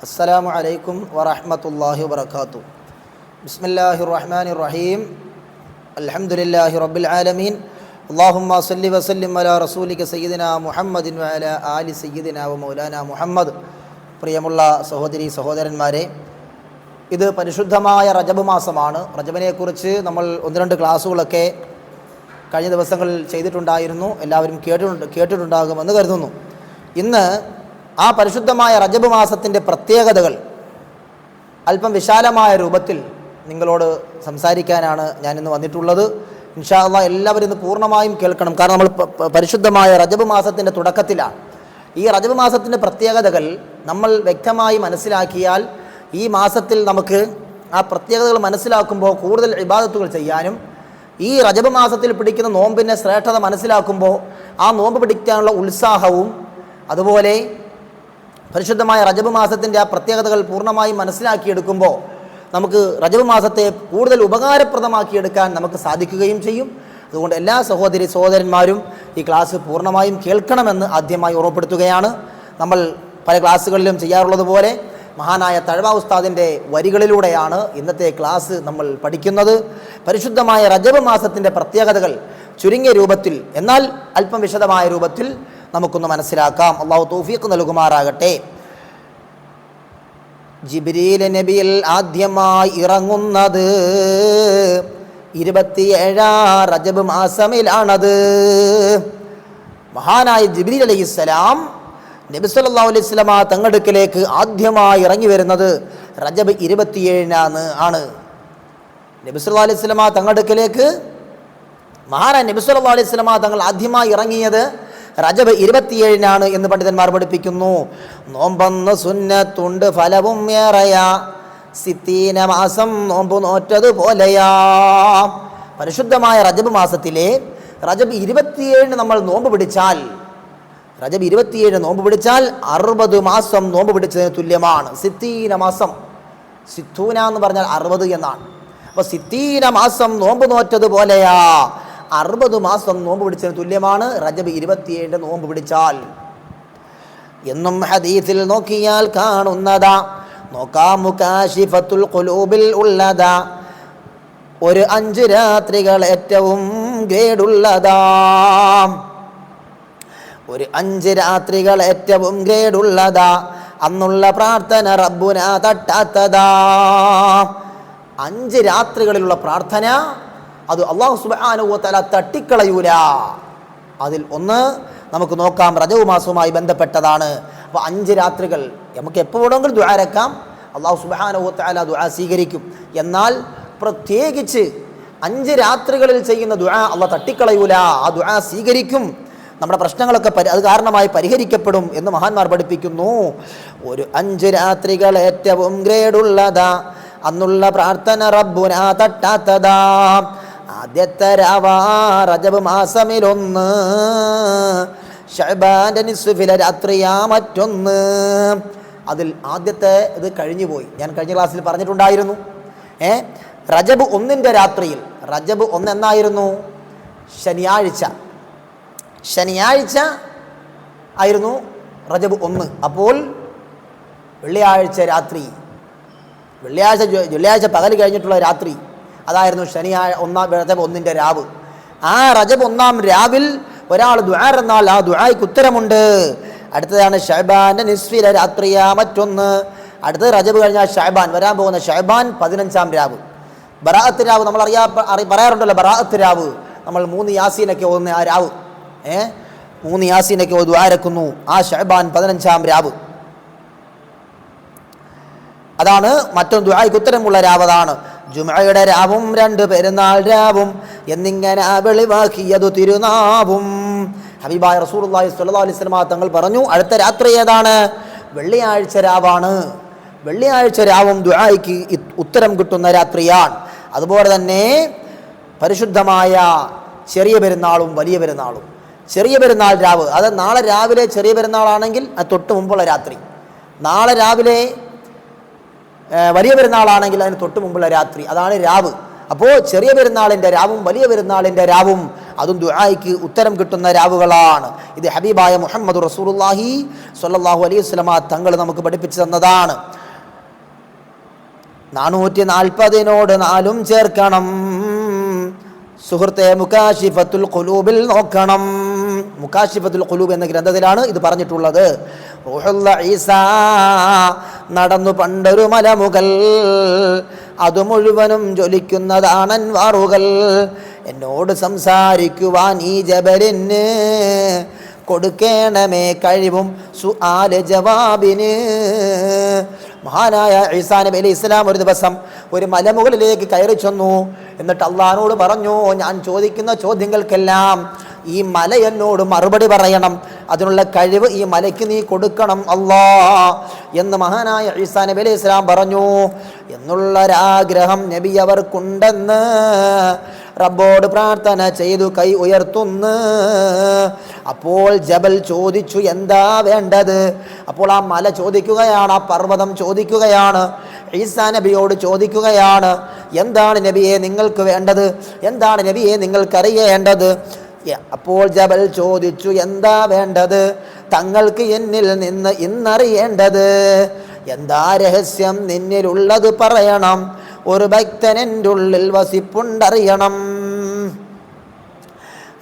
അസ്സലാമു അലൈക്കും വറഹ്മത്തുള്ളാഹി വബറകാതുഹു. ബിസ്മില്ലാഹിർ റഹ്മാനിർ റഹീം. അൽഹംദുലില്ലാഹി റബ്ബിൽ ആലമീൻ. അല്ലാഹുമ്മ സല്ലി വസല്ലിം അലാ റസൂലിക സയ്യിദിനാ മുഹമ്മദിൻ വഅലാ ആലി സയ്യിദിനാ വ മൗലാനാ മുഹമ്മദ്. പ്രിയമുള്ള സഹോദരി സഹോദരന്മാരെ, ഇത് പരിശുദ്ധമായ റജബ് മാസമാണ്. റജബിനെക്കുറിച്ച് നമ്മൾ 1-2 ക്ലാസ്സുകളൊക്കെ കഴിഞ്ഞ ദിവസങ്ങളിൽ ചെയ്തിട്ടുണ്ടായിരുന്നു. എല്ലാവരും കേട്ടിട്ടുണ്ടാകുമെന്ന് കരുതുന്നു. ഇന്ന് ആ പരിശുദ്ധമായ റജബ് മാസത്തിൻ്റെ പ്രത്യേകതകൾ അല്പം വിശാലമായ രൂപത്തിൽ നിങ്ങളോട് സംസാരിക്കാനാണ് ഞാനിന്ന് വന്നിട്ടുള്ളത്. ഇൻഷാ അല്ലാഹ് എല്ലാവരും ഇന്ന് പൂർണ്ണമായും കേൾക്കണം. കാരണം നമ്മൾ പരിശുദ്ധമായ റജബ് മാസത്തിൻ്റെ തുടക്കത്തിലാണ്. ഈ റജബ് മാസത്തിൻ്റെ പ്രത്യേകതകൾ നമ്മൾ വ്യക്തമായി മനസ്സിലാക്കിയാൽ ഈ മാസത്തിൽ നമുക്ക് ആ പ്രത്യേകതകൾ മനസ്സിലാക്കുമ്പോൾ കൂടുതൽ ഇബാദത്തുകൾ ചെയ്യാനും, ഈ റജബ് മാസത്തിൽ പിടിക്കുന്ന നോമ്പിൻ്റെ ശ്രേഷ്ഠത മനസ്സിലാക്കുമ്പോൾ ആ നോമ്പ് പിടിക്കാനുള്ള ഉത്സാഹവും, അതുപോലെ പരിശുദ്ധമായ റജബ് മാസത്തിൻ്റെ ആ പ്രത്യേകതകൾ പൂർണ്ണമായും മനസ്സിലാക്കിയെടുക്കുമ്പോൾ നമുക്ക് റജബ് മാസത്തെ കൂടുതൽ ഉപകാരപ്രദമാക്കിയെടുക്കാൻ നമുക്ക് സാധിക്കുകയും ചെയ്യും. അതുകൊണ്ട് എല്ലാ സഹോദരി സഹോദരന്മാരും ഈ ക്ലാസ് പൂർണ്ണമായും കേൾക്കണമെന്ന് ആദ്യമായി ഓർമ്മപ്പെടുത്തുകയാണ്. നമ്മൾ പല ക്ലാസ്സുകളിലും ചെയ്യാറുള്ളത് പോലെ മഹാനായ തഴവ ഉസ്താദിൻ്റെ വരികളിലൂടെയാണ് ഇന്നത്തെ ക്ലാസ് നമ്മൾ പഠിക്കുന്നത്. പരിശുദ്ധമായ റജബ് മാസത്തിൻ്റെ പ്രത്യേകതകൾ ചുരുങ്ങിയ രൂപത്തിൽ, എന്നാൽ അല്പം വിശദമായ രൂപത്തിൽ നമുക്കൊന്ന് മനസ്സിലാക്കാം. അള്ളാഹു തൗഫീഖ് നൽകുമാറാകട്ടെ. ജിബ്രീൽ നബിയിൽ ആദ്യമായി ഇറങ്ങുന്നത് 27 റജബ് മാസമിലാണത്. മഹാനായ ജിബ്രീൽ അലൈഹിസ്സലാം നബി സല്ലല്ലാഹു അലൈഹി വസല്ലമ തങ്ങടുക്കിലേക്ക് ആദ്യമായി ഇറങ്ങി വരുന്നത് റജബ് 27 ആണ്. നബി സല്ലല്ലാഹു അലൈഹി വസല്ലമ തങ്ങടുക്കിലേക്ക് മഹാനായ നബി സല്ലല്ലാഹു അലൈഹി വസല്ലമ തങ്ങൾ ആദ്യമായി ഇറങ്ങിയത് റജബ് 27 എന്ന് പണ്ഡിതന്മാർ പഠിപ്പിക്കുന്നു. നോമ്പെന്ന് സുന്നത്തുണ്ട് ഫലവും ഏറെയാ, 60 മാസം നോമ്പ് നോറ്റത് പോലെയാ. പരിശുദ്ധമായ റജബ് മാസത്തിലെ റജബ് 27 നമ്മൾ നോമ്പ് പിടിച്ചാൽ, റജബ് 27 നോമ്പ് പിടിച്ചാൽ 60 മാസം നോമ്പ് പിടിച്ചതിന് തുല്യമാണ്. 60 മാസം, സിത്തൂന എന്ന് പറഞ്ഞാൽ 60 എന്നാണ്. അപ്പോൾ 60 മാസം നോമ്പ് നോറ്റത് പോലെയാ, 60 മാസം നോമ്പ് പിടിച്ചതിന് തുല്യമാണ് റജബ് 27 നോമ്പ് പിടിച്ചാൽ. എന്നും ഹദീസിൽ നോക്കിയാൽ കാണുന്നതാ, നോക്കാം മുകാശിഫത്തുൽ ഖുലൂബിൽ ഉള്ളതാ, ഒരു 5 രാത്രികൾ ഏറ്റവും ഗ്രേഡുള്ളതാ, ഒരു 5 രാത്രികൾ ഏറ്റവും ഗ്രേഡുള്ളതാ, അന്നുള്ള പ്രാർത്ഥന റബ്ബുന തട്ടാത്തതാ. 5 രാത്രികളിലുള്ള പ്രാർത്ഥന അത് അല്ലാഹു സുബ്ഹാനഹു വ തആല തട്ടിക്കളയൂല. അതിൽ ഒന്ന് നമുക്ക് നോക്കാം, റജബ് മാസവുമായി ബന്ധപ്പെട്ടതാണ്. അപ്പോൾ 5 രാത്രികൾ നമുക്ക് എപ്പോൾ വേണമെങ്കിലും ദുആ ഇറക്കാം, അല്ലാഹു സുബ്ഹാനഹു വ തആല ദുആ സ്വീകരിക്കും. എന്നാൽ പ്രത്യേകിച്ച് 5 രാത്രികളിൽ ചെയ്യുന്ന ദുആ അല്ലാഹു തട്ടിക്കളയൂല, ആ ദുആ സ്വീകരിക്കും. നമ്മുടെ പ്രശ്നങ്ങളൊക്കെ അത് കാരണമായി പരിഹരിക്കപ്പെടും എന്ന് മഹാന്മാർ പഠിപ്പിക്കുന്നു. ഒരു 5 രാത്രികൾ ഏറ്റവും ഗ്രേഡുള്ളതാ, അന്നുള്ള പ്രാർത്ഥന റബ്ബുന തട്ടാത്തതാ. ആദ്യത്തെ രാവാ റജബ് മാസമിലൊന്ന്, ശഅബാന്റെ നിസ്ഫിലെ രാത്രിയാ മറ്റൊന്ന്. അതിൽ ആദ്യത്തെ ഇത് കഴിഞ്ഞു പോയി, ഞാൻ കഴിഞ്ഞ ക്ലാസ്സിൽ പറഞ്ഞിട്ടുണ്ടായിരുന്നു. റജബ് 1 രാത്രിയിൽ, റജബ് 1 എന്നായിരുന്നു? ശനിയാഴ്ച ആയിരുന്നു റജബ് 1. അപ്പോൾ വെള്ളിയാഴ്ച രാത്രി, വെള്ളിയാഴ്ച പകൽ കഴിഞ്ഞിട്ടുള്ള രാത്രി, അതായിരുന്നു റജബ് 1 രാവ്. ആ റജബ് 1 രാവിൽ ഒരാൾ ദുആ എന്നാൽ ആ ദുആയ്ക്ക് ഉത്തരമുണ്ട്. അടുത്തതാണ് ശഅബാന്റെ നിസ്ഫിലെ രാത്രിയാ മറ്റൊന്ന്. അടുത്തത് റജബ് കഴിഞ്ഞാൽ ഷഅബാൻ, വരാൻ പോകുന്ന ഷഅബാൻ 15 രാവ്, ബറാഅത്ത് രാവ്. നമ്മൾ പറയാറുണ്ടല്ലോ ബറാഅത്ത് രാവ്. നമ്മൾ 3 യാസീനൊക്കെ ഓതുന്ന ആ രാവ്, 3 യാസീനൊക്കെ ദുആ ഇറക്കുന്നു. ആ ഷഅബാൻ 15 രാവ്, അതാണ് മറ്റൊന്ന് ദുആയ്ക്ക് ഉത്തരമുള്ള രാവതാണ്. ജുമുഅയുടെ രാവും 2 പെരുന്നാൾ രാവും എന്നിങ്ങനെ വെളിവാക്കിയതു തിരുനാവും. ഹബീബായ റസൂലുള്ളാഹി സ്വല്ലല്ലാഹു അലൈഹി വസല്ലം തങ്ങൾ പറഞ്ഞു, അടുത്ത രാത്രി ഏതാണ്? വെള്ളിയാഴ്ച രാവാണ്. വെള്ളിയാഴ്ച രാവും ദുആയ്ക്ക് ഉത്തരം കിട്ടുന്ന രാത്രിയാണ്. അതുപോലെ തന്നെ പരിശുദ്ധമായ ചെറിയ പെരുന്നാളും വലിയ പെരുന്നാളും. ചെറിയ പെരുന്നാൾ രാവ്, അത് നാളെ രാവിലെ ചെറിയ പെരുന്നാളാണെങ്കിൽ അത് തൊട്ട് മുമ്പുള്ള രാത്രി, നാളെ രാവിലെ വലിയ പെരുന്നാളാണെങ്കിൽ അതിന് തൊട്ട് മുമ്പുള്ള രാത്രി, അതാണ് രാവ്. അപ്പോൾ ചെറിയ പെരുന്നാളിൻ്റെ രാവും വലിയ പെരുന്നാളിൻ്റെ രാവും അതും ദുആയ്ക്ക് ഉത്തരം കിട്ടുന്ന രാവുകളാണ്. ഇത് ഹബീബായ മുഹമ്മദ് റസൂലുള്ളാഹി സ്വല്ലല്ലാഹു അലൈഹി വസല്ലമ തങ്ങൾ നമുക്ക് പഠിപ്പിച്ചു തന്നതാണ്. 440 4 ചേർക്കണം സുഹൃത്തെ. മുകാശിഫത്തുൽ ഖുലൂബിൽ നോക്കണം. മുകാശിഫത്തുൽ ഖുലൂബ് എന്ന ഗ്രന്ഥത്തിലാണ് ഇത് പറഞ്ഞിട്ടുള്ളത്. റൂഹുള്ള ഈസാ നടന്നു പണ്ടൊരു മലമുകൾ, അത് മുഴുവനും ജ്വലിക്കുന്നതാണ് അൻവാറുകൾ. എന്നോട് സംസാരിക്കുവാൻ ഈ ജബലിന് കൊടുക്കേണമേ കഴിവും സുആല് ജവാബിന്. മഹാനായ ഈസാ നബി അലൈഹി ഇസ്ലാം ഒരു ദിവസം ഒരു മലമുകളിലേക്ക് കയറി ചെന്നു. എന്നിട്ട് അള്ളാഹിനോട് പറഞ്ഞു, ഞാൻ ചോദിക്കുന്ന ചോദ്യങ്ങൾക്കെല്ലാം ഈ മല എന്നോട് മറുപടി പറയണം, അതിനുള്ള കഴിവ് ഈ മലയ്ക്ക് നീ കൊടുക്കണം അല്ലാ എന്ന് മഹാനായ ഈസാ നബി അലൈഹി ഇസ്ലാം പറഞ്ഞു. എന്നുള്ളൊരാഗ്രഹം നബി അവർക്കുണ്ടെന്ന് റബ്ബോട് പ്രാർത്ഥന ചെയ്തു കൈ ഉയർത്തുന്നു. അപ്പോൾ ജബൽ ചോദിച്ചു, എന്താ വേണ്ടത്? അപ്പോൾ ആ മല ചോദിക്കുകയാണ്, ആ പർവ്വതം ചോദിക്കുകയാണ്, ഈസാ നബിയോട് ചോദിക്കുകയാണ്, എന്താണ് നബിയെ നിങ്ങൾക്ക് വേണ്ടത്? എന്താണ് നബിയെ നിങ്ങൾക്കറിയേണ്ടത്? അപ്പോൾ ജബൽ ചോദിച്ചു, എന്താ വേണ്ടത്? തങ്ങൾക്ക് എന്നിൽ നിന്ന് ഇന്നറിയേണ്ടത് എന്താ രഹസ്യം നിന്നിലുള്ളത് പറയണം, ഒരു ഭക്തൻ എൻ്റെ ഉള്ളിൽ വസിപ്പുണ്ടറിയണം.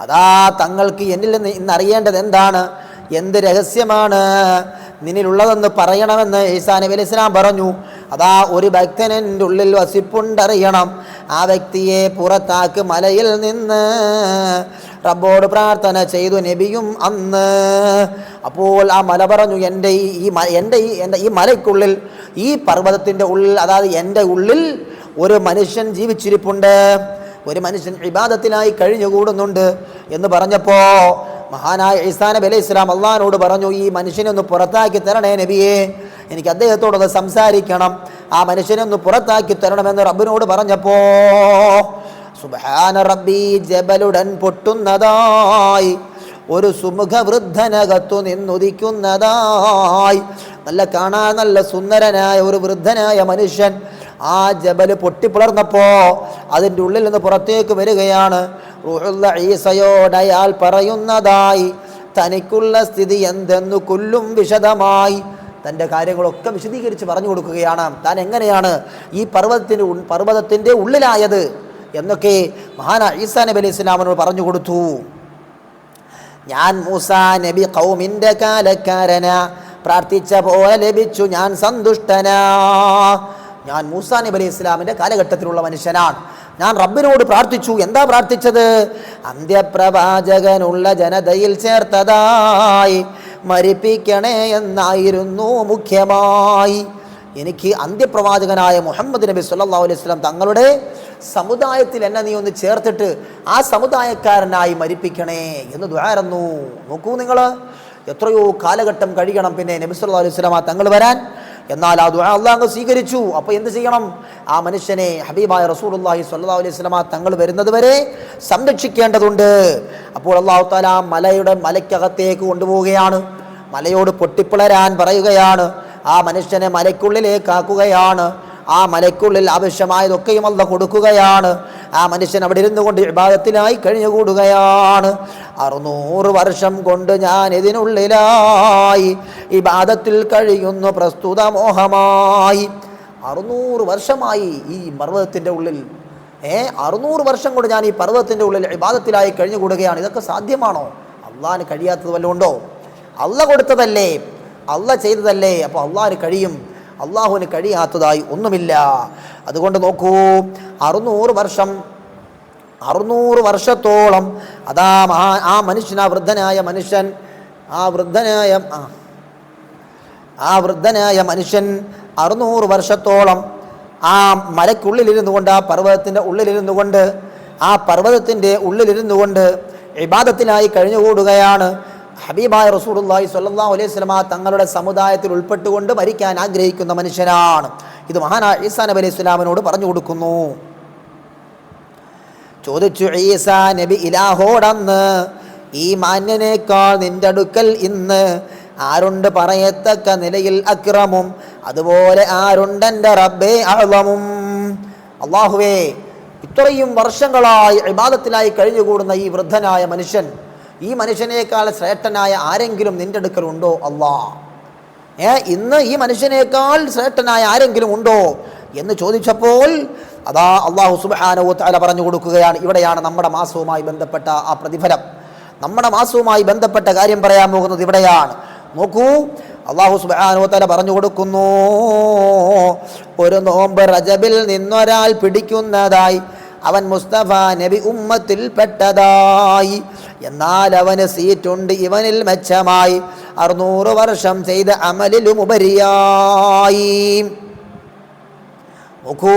അതാ തങ്ങൾക്ക് എന്നിൽ നിന്ന് ഇന്നറിയേണ്ടത് എന്താണ്, എന്ത് രഹസ്യമാണ് നിന്നിലുള്ളതെന്ന് പറയണമെന്ന് ഈസാ നബി അലൈഹി ഇസ്ലാം പറഞ്ഞു. അതാ ഒരു ഭക്തൻ എൻ്റെ ഉള്ളിൽ വസിപ്പുണ്ടറിയണം, ആ വ്യക്തിയെ പുറത്താക്ക് മലയിൽ നിന്ന് റബ്ബോട് പ്രാർത്ഥന ചെയ്തു നബിയും അന്ന്. അപ്പോൾ ആ മല പറഞ്ഞു, എൻ്റെ ഈ മലയ്ക്കുള്ളിൽ, ഈ പർവ്വതത്തിൻ്റെ ഉള്ളിൽ, അതായത് എൻ്റെ ഉള്ളിൽ ഒരു മനുഷ്യൻ ജീവിച്ചിരിപ്പുണ്ട്, ഒരു മനുഷ്യൻ ഇബാദത്തിനായി കഴിഞ്ഞുകൂടുന്നുണ്ട് എന്ന് പറഞ്ഞപ്പോൾ മഹാനായ ഈസാ നബി അലൈഹി ഇസ്ലാം അള്ളാഹിനോട് പറഞ്ഞു, ഈ മനുഷ്യനെ ഒന്ന് പുറത്താക്കി തരണേ നബിയെ, എനിക്ക് അദ്ദേഹത്തോടൊന്ന് സംസാരിക്കണം, ആ മനുഷ്യനെ ഒന്ന് പുറത്താക്കി തരണമെന്ന് റബ്ബിനോട് പറഞ്ഞപ്പോ സുബ്ഹാന റബ്ബി, ജബലുടൻ പൊട്ടുന്നതായി, ഒരു സുമുഖ വൃദ്ധനകത്തു നിന്നുദിക്കുന്നതായി. നല്ല കാണാൻ നല്ല സുന്ദരനായ ഒരു വൃദ്ധനായ മനുഷ്യൻ ആ ജബല് പൊട്ടിപ്പിളർന്നപ്പോ അതിൻ്റെ ഉള്ളിൽ നിന്ന് പുറത്തേക്ക് വരികയാണ്. റൂഹുള്ള ഈസയോട് അയാൾ പറയുന്നതായി, തനിക്കുള്ള സ്ഥിതി എന്തെന്നു കൊല്ലും വിശദമായി തൻ്റെ കാര്യങ്ങളൊക്കെ വിശദീകരിച്ച് പറഞ്ഞു കൊടുക്കുകയാണ്. താൻ എങ്ങനെയാണ് ഈ പർവ്വതത്തിൻ്റെ ഉള്ളിലായത് എന്നൊക്കെ മഹാനായ ഈസാ നബി അലൈഹി ഇസ്ലാമിനോട് പറഞ്ഞു കൊടുത്തു. ഞാൻ മൂസാ നബി ഖൗമിൻ്റെ കാലക്കാരന, പ്രാർത്ഥിച്ച പോലെ ലഭിച്ചു ഞാൻ സന്തുഷ്ടനാ. ഞാൻ മൂസാ നബി അലൈഹി ഇസ്ലാമിൻ്റെ കാലഘട്ടത്തിലുള്ള മനുഷ്യനാണ്. ഞാൻ റബ്ബിനോട് പ്രാർത്ഥിച്ചു. എന്താ പ്രാർത്ഥിച്ചത്? അന്ത്യപ്രവാചകനുള്ള ജനതയിൽ ചേർത്തതായി മരിപ്പിക്കണേ എന്നായിരുന്നു മുഖ്യമായി. എനിക്ക് അന്ത്യപ്രവാചകനായ മുഹമ്മദ് നബി സല്ലല്ലാഹു അലൈഹി വസല്ലം തങ്ങളുടെ സമുദായത്തിൽ എന്നെ നീ ഒന്ന് ചേർത്തിട്ട് ആ സമുദായക്കാരനായി മരിപ്പിക്കണേ എന്ന് ദുആയിരുന്നു. നോക്കൂ നിങ്ങൾ, എത്രയോ കാലഘട്ടം കഴിയണം പിന്നെ നബി സല്ലല്ലാഹു അലൈഹി വസല്ലം തങ്ങൾ വരാൻ. എന്നാൽ ആ ദുആ അല്ലാഹു സ്വീകരിച്ചു. അപ്പോൾ എന്ത് ചെയ്യണം? ആ മനുഷ്യനെ ഹബീബായ റസൂലുള്ളാഹി സ്വല്ലല്ലാഹു അലൈഹി വസല്ലം തങ്ങൾ വരുന്നത് വരെ സംരക്ഷിക്കേണ്ടതുണ്ട്. അപ്പോൾ അല്ലാഹു തആല മലയ്ക്കകത്തേക്ക് കൊണ്ടുപോവുകയാണ്. മലയോട് പൊട്ടിപ്പിളരാൻ പറയുകയാണ്. ആ മനുഷ്യനെ മലയ്ക്കുള്ളിലേക്കാക്കുകയാണ്. ആ മലയ്ക്കുള്ളിൽ ആവശ്യമായതൊക്കെയും അല്ലാഹു കൊടുക്കുകയാണ്. ആ മനുഷ്യൻ അവിടെ ഇരുന്നു കൊണ്ട് ഇബാദത്തിനായി കഴിഞ്ഞുകൂടുകയാണ്. 600 വർഷം കൊണ്ട് ഞാൻ ഇതിനുള്ളിലായി ഇബാദത്തിൽ കഴിയുന്നു പ്രസ്തുത മോഹമായി. 600 വർഷമായി ഈ പർവ്വതത്തിൻ്റെ ഉള്ളിൽ, 600 വർഷം കൊണ്ട് ഞാൻ ഈ പർവ്വതത്തിൻ്റെ ഉള്ളിൽ ഇബാദത്തിലായി കഴിഞ്ഞുകൂടുകയാണ്. ഇതൊക്കെ സാധ്യമാണോ? അള്ളാഹിന് കഴിയാത്തത് വല്ലതും ഉണ്ടോ? അള്ളാഹ് കൊടുത്തതല്ലേ, അള്ളാഹ് ചെയ്തതല്ലേ. അപ്പോൾ അള്ളാഹിന് കഴിയും, അള്ളാഹുവിന് കഴിയാത്തതായി ഒന്നുമില്ല. അതുകൊണ്ട് നോക്കൂ, 600 വർഷത്തോളം അതാ ആ മനുഷ്യൻ, ആ വൃദ്ധനായ മനുഷ്യൻ 600 വർഷത്തോളം ആ മലയ്ക്കുള്ളിലിരുന്നു കൊണ്ട്, ആ പർവ്വതത്തിൻ്റെ ഉള്ളിലിരുന്നു കൊണ്ട്, ആ പർവ്വതത്തിൻ്റെ ഉള്ളിലിരുന്നു കൊണ്ട് ഇബാദത്തിനായി കഴിഞ്ഞുകൂടുകയാണ്. ഹബീബായ റസൂലുള്ളാഹി സ്വല്ലല്ലാഹു അലൈഹി വസല്ലം തങ്ങളുടെ സമുദായത്തിൽ ഉൾപ്പെട്ടുകൊണ്ട് മരിക്കാൻ ആഗ്രഹിക്കുന്ന മനുഷ്യനാണ്. ഇത് മഹാനായ ഈസാ നബി അലൈഹി ഇസ്ലാമിനോട് പറഞ്ഞു കൊടുക്കുന്നു. ചോദിച്ചു ഈസാ നബി ഇലാഹോടന്ന്, ഈ മാന്യനേക്കാൾ നിന്റെ അടുക്കൽ ഇന്ന് ആരുണ്ട് പറയത്തക്ക നിലയിൽ അക്രമും, അതുപോലെ ആരുണ്ടെൻ്റെ റബ്ബേ അഅ്ളമും. അല്ലാഹുവേ, ഇത്രയും വർഷങ്ങളായി ഇബാദത്തിലായി കഴിഞ്ഞുകൂടുന്ന ഈ വൃദ്ധനായ മനുഷ്യൻ, ഈ മനുഷ്യനേക്കാൾ ശ്രേഷ്ഠനായ ആരെങ്കിലും നിന്റെ അടുക്കലുണ്ടോ അല്ലാ? ഇന്ന് ഈ മനുഷ്യനേക്കാൾ ശ്രേഷ്ഠനായ ആരെങ്കിലും ഉണ്ടോ എന്ന് ചോദിച്ചപ്പോൾ അതാ അല്ലാഹു സുബ്ഹാനഹു വ തആല പറഞ്ഞു കൊടുക്കുകയാണ്. ഇവിടെയാണ് നമ്മുടെ മാസവുമായി ബന്ധപ്പെട്ട ആ പ്രതിഫലം, നമ്മുടെ മാസവുമായി ബന്ധപ്പെട്ട കാര്യം പറയാൻ പോകുന്നത് ഇവിടെയാണ്. നോക്കൂ, അല്ലാഹു സുബ്ഹാനഹു വ തആല പറഞ്ഞു കൊടുക്കുന്നു, ഒരു നോമ്പ് റജബിൽ നിന്നൊരാൾ പിടിക്കുന്നതായി അവൻ മുസ്തഫ നബി ഉമ്മത്തിൽ പെട്ടതായി, എന്നാൽ അവന് സീറ്റുണ്ട് ഇവനിൽ മെച്ചമായി 600 വർഷം ചെയ്ത അമലിലും ഉപരിയായി. നോക്കൂ,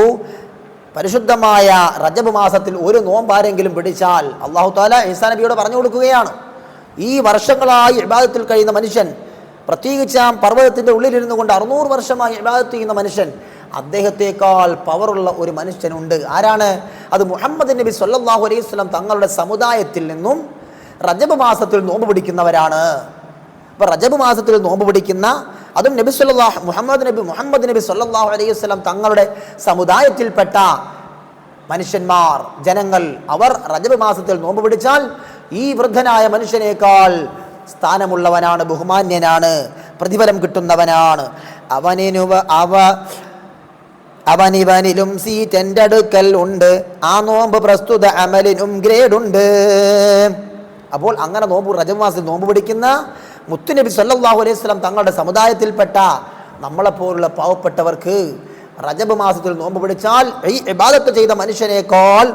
പരിശുദ്ധമായ റജബ് മാസത്തിൽ ഒരു നോമ്പാരെങ്കിലും പിടിച്ചാൽ അല്ലാഹു തആല ഈസാ നബിയോട് പറഞ്ഞു കൊടുക്കുകയാണ്, ഈ വർഷങ്ങളായി ഇബാദത്തിൽ കഴിയുന്ന മനുഷ്യൻ, പ്രത്യേകിച്ച് ആ പർവ്വതത്തിൻ്റെ ഉള്ളിലിരുന്നു കൊണ്ട് 600 വർഷമായി ഇബാദത്ത് ചെയ്യുന്ന മനുഷ്യൻ, അദ്ദേഹത്തെക്കാൾ പവറുള്ള ഒരു മനുഷ്യനുണ്ട്. ആരാണ് അത്? മുഹമ്മദ് നബി സല്ലല്ലാഹു അലൈഹി വസല്ലം തങ്ങളുടെ സമുദായത്തിൽ നിന്നും റജബ് മാസത്തിൽ നോമ്പ് പിടിക്കുന്നവരാണ്. അപ്പോൾ റജബ് മാസത്തിൽ നോമ്പ് പിടിക്കുന്ന, അതും മുഹമ്മദ് നബി സല്ലല്ലാഹു അലൈഹി വസല്ലം തങ്ങളുടെ സമുദായത്തിൽപ്പെട്ട മനുഷ്യന്മാർ, ജനങ്ങൾ, അവർ റജബ് മാസത്തിൽ നോമ്പ് പിടിച്ചാൽ ഈ വൃദ്ധനായ മനുഷ്യനേക്കാൾ സ്ഥാനമുള്ളവനാണ്, ബഹുമാന്യനാണ്, പ്രതിഫലം കിട്ടുന്നവനാണ്. അവനിവനിലും സീറ്റ് എൻ്റെ അടുക്കൽ ഉണ്ട്, ആ നോമ്പ് പ്രസ്തുത അമലിനും ഗ്രേഡുണ്ട്. അപ്പോൾ അങ്ങനെ നോമ്പ് റജബ് മാസത്തിൽ നോമ്പ് പിടിക്കുന്ന മുത്തുനബി സല്ലല്ലാഹു അലൈഹി വസല്ലം തങ്ങളുടെ സമുദായത്തിൽപ്പെട്ട നമ്മളെപ്പോലുള്ള പാവപ്പെട്ടവർക്ക് റജബ് മാസത്തിൽ നോമ്പ് പിടിച്ചാൽ ഈ ഇബാദത്ത് ചെയ്ത മനുഷ്യനേക്കാൾ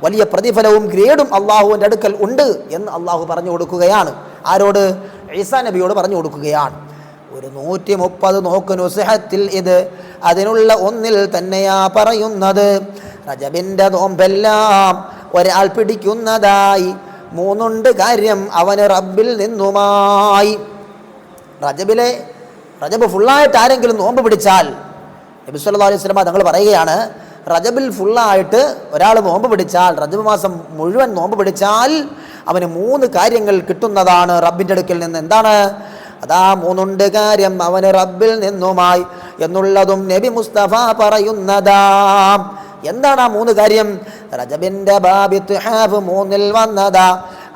വലിയ പ്രതിഫലവും ഗ്രേഡും അള്ളാഹുവിൻ്റെ അടുക്കൽ ഉണ്ട് എന്ന് അള്ളാഹു പറഞ്ഞു കൊടുക്കുകയാണ്. ആരോട്? ഈസാ നബിയോട് പറഞ്ഞു കൊടുക്കുകയാണ്. ഒരു 130 നോക്ക് നുസ്ഹത്തിൽ ഇത് അതിനുള്ള ഒന്നിൽ തന്നെയാ പറയുന്നത്. റജബിൻ്റെ നോമ്പെല്ലാം ഒരാൾ പിടിക്കുന്നതായി 3 കാര്യം അവന് റബ്ബിൽ നിന്നുമായി. റജബ് ഫുള്ളായിട്ട് ആരെങ്കിലും നോമ്പ് പിടിച്ചാൽ, നബി സല്ലല്ലാഹു അലൈഹി വസല്ലം തങ്ങൾ പറയുകയാണ്, റജബിൽ ഫുള്ളായിട്ട് ഒരാൾ നോമ്പ് പിടിച്ചാൽ, റജബ് മാസം മുഴുവൻ നോമ്പ് പിടിച്ചാൽ അവന് 3 കാര്യങ്ങൾ കിട്ടുന്നതാണ് റബ്ബിൻ്റെ അടുക്കൽ നിന്ന്. എന്താണ്? അതാ 3 കാര്യം അവന് റബ്ബിൽ നിന്നുമായി എന്നുള്ളതും നബി മുസ്തഫ പറയുന്നതാ. എന്താണ് ആ 3 കാര്യം? റജബിൻ്റെ ബാബിത്ത് ഹാഫ് 3-ൽ വന്നതാ,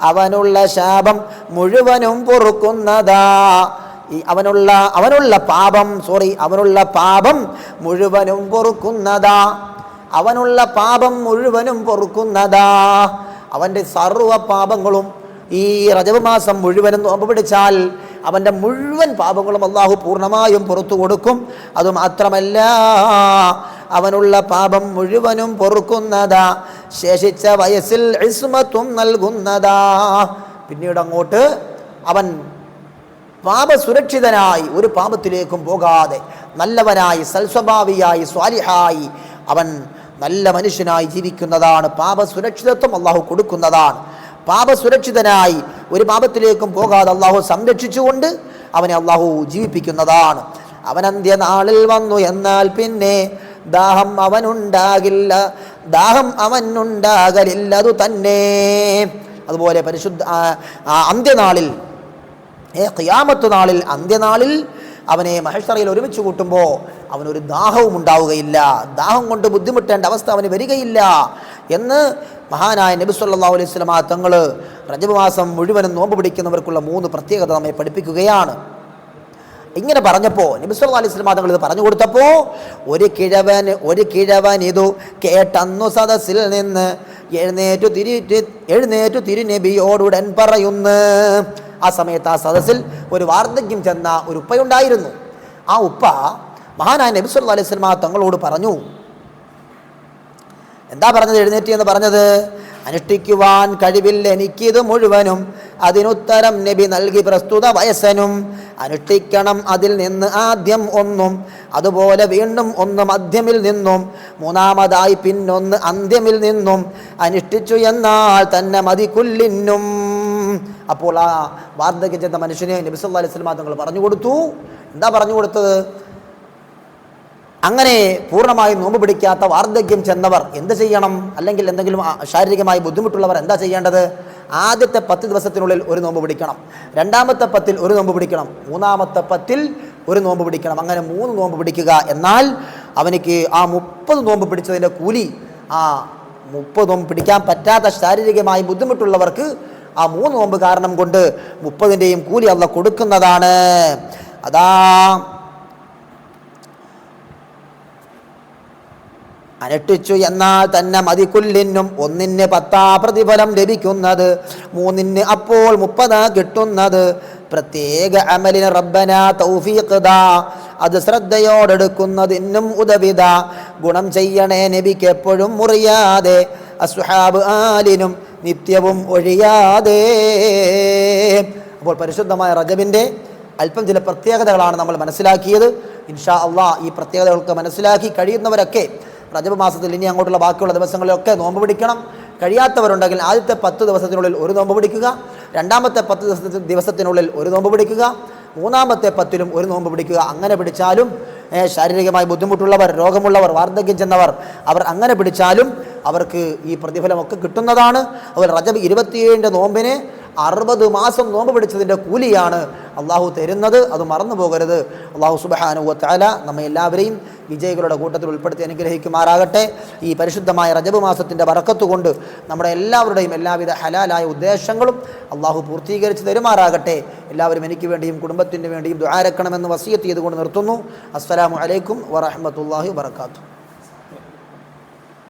അവനുള്ള ശാപം മുഴുവനും പൊറുക്കുന്നതാ. അവനുള്ള പാപം മുഴുവനും പൊറുക്കുന്നതാ. അവൻ്റെ സർവ്വ പാപങ്ങളും ഈ റജബ് മാസം മുഴുവനും നോമ്പ് പിടിച്ചാൽ അവൻ്റെ മുഴുവൻ പാപങ്ങളും അള്ളാഹു പൂർണ്ണമായും പുറത്തു കൊടുക്കും. അതുമാത്രമല്ല, അവനുള്ള പാപം മുഴുവനും പൊറുക്കുന്നതാ, ശേഷിച്ച വയസ്സിൽ ഇസ്മത്തും നൽകുന്നതാ. പിന്നീട് അങ്ങോട്ട് അവൻ പാപസുരക്ഷിതനായി ഒരു പാപത്തിലേക്കും പോകാതെ നല്ലവനായി, സൽസ്വഭാവിയായി, സ്വാലിഹായി അവൻ നല്ല മനുഷ്യനായി ജീവിക്കുന്നതാണ്. പാപസുരക്ഷിതത്വം അള്ളാഹു കൊടുക്കുന്നതാണ്. പാപസുരക്ഷിതനായി ഒരു പാപത്തിലേക്കും പോകാതെ അള്ളാഹു സംരക്ഷിച്ചുകൊണ്ട് അവനെ അള്ളാഹു ജീവിപ്പിക്കുന്നതാണ്. അവൻ അന്ത്യനാളിൽ വന്നു എന്നാൽ പിന്നെ ദാഹം അവനുണ്ടാകലില്ലതു തന്നെ. അതുപോലെ പരിശുദ്ധ അന്ത്യനാളിൽ, ഖിയാമത്ത് നാളിൽ, അന്ത്യനാളിൽ അവനെ മഹ്ശറയിൽ ഒരുമിച്ച് കൂട്ടുമ്പോൾ അവനൊരു ദാഹവും ഉണ്ടാവുകയില്ല, ദാഹം കൊണ്ട് ബുദ്ധിമുട്ടേണ്ട അവസ്ഥ അവന് വരികയില്ല എന്ന് മഹാനായ നബി സല്ലല്ലാഹു അലൈഹി വസല്ലം തങ്ങൾ റജബ് മാസം മുഴുവനും നോമ്പ് പിടിക്കുന്നവർക്കുള്ള 3 പ്രത്യേകത നമ്മെ പഠിപ്പിക്കുകയാണ്. ഇങ്ങനെ പറഞ്ഞപ്പോൾ, നബി സല്ലല്ലാഹു അലൈഹി വസല്ലം തങ്ങൾ ഇത് പറഞ്ഞു കൊടുത്തപ്പോൾ, ഒരു കിഴവൻ ഇതു കേട്ടന്നു സദസ്സിൽ നിന്ന് എഴുന്നേറ്റു തിരുനബിയോടുടൻ പറയുന്നു. ആ സമയത്ത് ആ സദസ്സിൽ ഒരു വാർദ്ധക്യം ചെന്ന ഒരു ഉപ്പയുണ്ടായിരുന്നു. ആ ഉപ്പ മഹാനായ നബി സല്ലല്ലാഹു അലൈഹി വസല്ലം തങ്ങളോട് പറഞ്ഞു. എന്താ പറഞ്ഞത്? എഴുന്നേറ്റ് എന്ന് പറഞ്ഞത്, അനുഷ്ഠിക്കുവാൻ കഴിവില്ല എനിക്കിത് മുഴുവനും, അതിനുത്തരം നബി നൽകി പ്രസ്തുത വയസ്സനും. അനുഷ്ഠിക്കണം അതിൽ നിന്ന് ആദ്യം ഒന്നും, അതുപോലെ വീണ്ടും ഒന്ന് മധ്യമിൽ നിന്നും, 3-മതായി പിന്നൊന്ന് അന്ത്യമിൽ നിന്നും. അനുഷ്ഠിച്ചു എന്നാൽ തന്നെ മതി കുല്ലിനും. അപ്പോൾ ആ വാർദ്ധക്യം ചെന്ന മനുഷ്യനെ നബി സല്ലല്ലാഹു അലൈഹി വസല്ലം തങ്ങൾ പറഞ്ഞു കൊടുത്തു. എന്താ പറഞ്ഞു കൊടുത്തത്? അങ്ങനെ പൂർണ്ണമായും നോമ്പ് പിടിക്കാത്ത വാർദ്ധക്യം ചെന്നവർ എന്ത് ചെയ്യണം? അല്ലെങ്കിൽ എന്തെങ്കിലും ശാരീരികമായി ബുദ്ധിമുട്ടുള്ളവർ എന്താ ചെയ്യേണ്ടത്? ആദ്യത്തെ 10 ദിവസത്തിനുള്ളിൽ ഒരു നോമ്പ് പിടിക്കണം, 2-മത്തെ 10-ൽ ഒരു നോമ്പ് പിടിക്കണം, 3-മത്തെ 10-ൽ ഒരു നോമ്പ് പിടിക്കണം. അങ്ങനെ 3 നോമ്പ് പിടിക്കുക. എന്നാൽ അവനിക്ക് ആ 30 നോമ്പ് പിടിച്ചതിൻ്റെ കൂലി ആ 30 പിടിക്കാൻ പറ്റാത്ത ശാരീരികമായി ബുദ്ധിമുട്ടുള്ളവർക്ക് ആ 3 നോമ്പ് കാരണം കൊണ്ട് 30ൻ്റെയും കൂലി അള്ളാഹ് കൊടുക്കുന്നതാണ്. അതാ അനുഷ്ഠിച്ചു എന്നാൽ തന്നെ മതിക്കുല്ലിനും 1-ന് 10 പ്രതിഫലം ലഭിക്കുന്നത്, 3-ന് അപ്പോൾ 30 കിട്ടുന്നത്. പ്രത്യേക അമലിന് റബ്ബന തൗഫീഖ് ദാ, അത് ശ്രദ്ധയോടെടുക്കുന്നതിനും ഉദവിത. ഗുണം ചെയ്യണേ നബിക്ക് എപ്പോഴും മുറിയാതെ, അസ്ഹാബ് ആലിനും നിത്യവും ഒഴിയാതെ. അപ്പോൾ പരിശുദ്ധമായ റജബിൻ്റെ അല്പം ചില പ്രത്യേകതകളാണ് നമ്മൾ മനസ്സിലാക്കിയത്. ഇൻഷാ അള്ളാഹ് ഈ പ്രത്യേകതകൾക്ക് മനസ്സിലാക്കി കഴിയുന്നവരൊക്കെ റജബ് മാസത്തിൽ ഇനി അങ്ങോട്ടുള്ള ബാക്കിയുള്ള ദിവസങ്ങളിലൊക്കെ നോമ്പ് പിടിക്കണം. കഴിയാത്തവരുണ്ടെങ്കിൽ ആദ്യത്തെ 10 ദിവസത്തിനുള്ളിൽ ഒരു നോമ്പ് പിടിക്കുക, രണ്ടാമത്തെ 10 ദിവസത്തിനുള്ളിൽ ഒരു നോമ്പ് പിടിക്കുക, മൂന്നാമത്തെ 10ലും ഒരു നോമ്പ് പിടിക്കുക. അങ്ങനെ പിടിച്ചാലും ശാരീരികമായി ബുദ്ധിമുട്ടുള്ളവർ, രോഗമുള്ളവർ, വാർദ്ധക്യം ചെന്നവർ, അവർ അങ്ങനെ പിടിച്ചാലും അവർക്ക് ഈ പ്രതിഫലമൊക്കെ കിട്ടുന്നതാണ്. അതുപോലെ റജബ് 27 നോമ്പിന് 60 മാസം നോമ്പ് പിടിച്ചതിൻ്റെ കൂലിയാണ് അള്ളാഹു തരുന്നത്. അത് മറന്നു പോകരുത്. അള്ളാഹു സുബ്ഹാനഹു വ തആല നമ്മെ എല്ലാവരെയും വിജയികളുടെ കൂട്ടത്തിൽ ഉൾപ്പെടുത്തി അനുഗ്രഹിക്കുമാറാകട്ടെ. ഈ പരിശുദ്ധമായ റജബ് മാസത്തിൻ്റെ ബറക്കത്ത് കൊണ്ട് നമ്മുടെ എല്ലാവരുടെയും എല്ലാവിധ ഹലാലായ ഉദ്ദേശങ്ങളും അള്ളാഹു പൂർത്തീകരിച്ച് തരുമാറാകട്ടെ. എല്ലാവരും എനിക്ക് വേണ്ടിയും കുടുംബത്തിന് വേണ്ടിയും ദുആ രക്കണമെന്ന് വസിയത്ത് ചെയ്തുകൊണ്ട് നിർത്തുന്നു. അസ്സലാമു അലൈക്കും വറഹ്മത്തുള്ളാഹി വബറകാതുഹു.